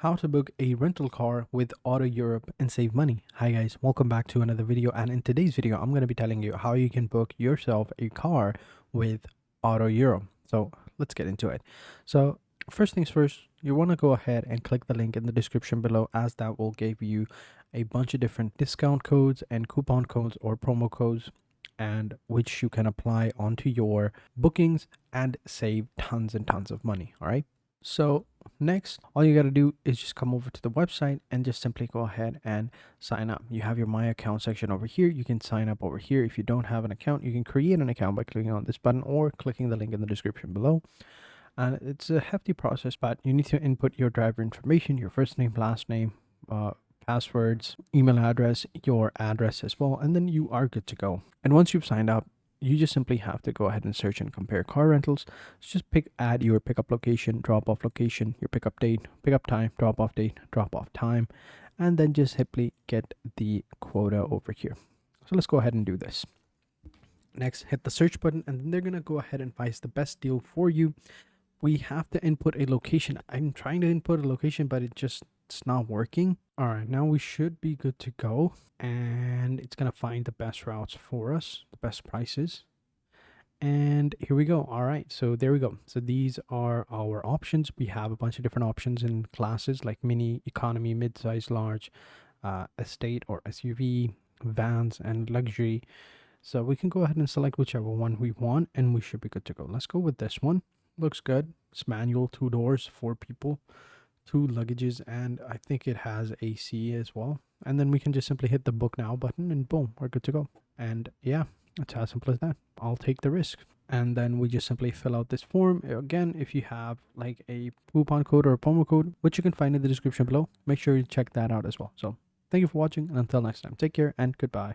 How to book a rental car with AutoEurope and save money. Hi guys, welcome back to another video, and in today's video I'm going to be telling you how you can book yourself a car with AutoEurope. So let's get into it. So first things first, you want to go ahead and click the link in the description below, as that will give you a bunch of different discount codes and coupon codes or promo codes, and which you can apply onto your bookings and save tons and tons of money. All right, so next, all you got to do is just come over to the website and just simply go ahead and sign up. You have your My Account section over here. You can sign up over here. If you don't have an account, you can create an account by clicking on this button or clicking the link in the description below. And it's a hefty process, but you need to input your driver information, your first name, last name, passwords, email address, your address as well, and then you are good to go. And once you've signed up, you just simply have to go ahead and search and compare car rentals. So just add your pickup location, drop off location, your pickup date, pickup time, drop off date, drop off time, and then just simply get the quota over here. So let's go ahead and do this. Next, hit the search button, and then they're going to go ahead and find the best deal for you. We have to input a location. I'm trying to input a location, but it's not working. All right, now we should be good to go, and it's gonna find the best routes for us, the best prices, and here we go. All right, so there we go. So these are our options. We have a bunch of different options in classes like mini, economy, mid-size, large, estate or SUV, vans, and luxury. So we can go ahead and select whichever one we want, and we should be good to go. Let's go with this one. Looks good. It's manual, 2 doors, 4 people, 2 luggages, and I think it has AC as well. And then we can just simply hit the book now button, and boom, we're good to go. And yeah, it's as simple as that. I'll take the risk. And then we just simply fill out this form. Again, if you have like a coupon code or a promo code, which you can find in the description below, make sure you check that out as well. So thank you for watching, and until next time, take care and goodbye.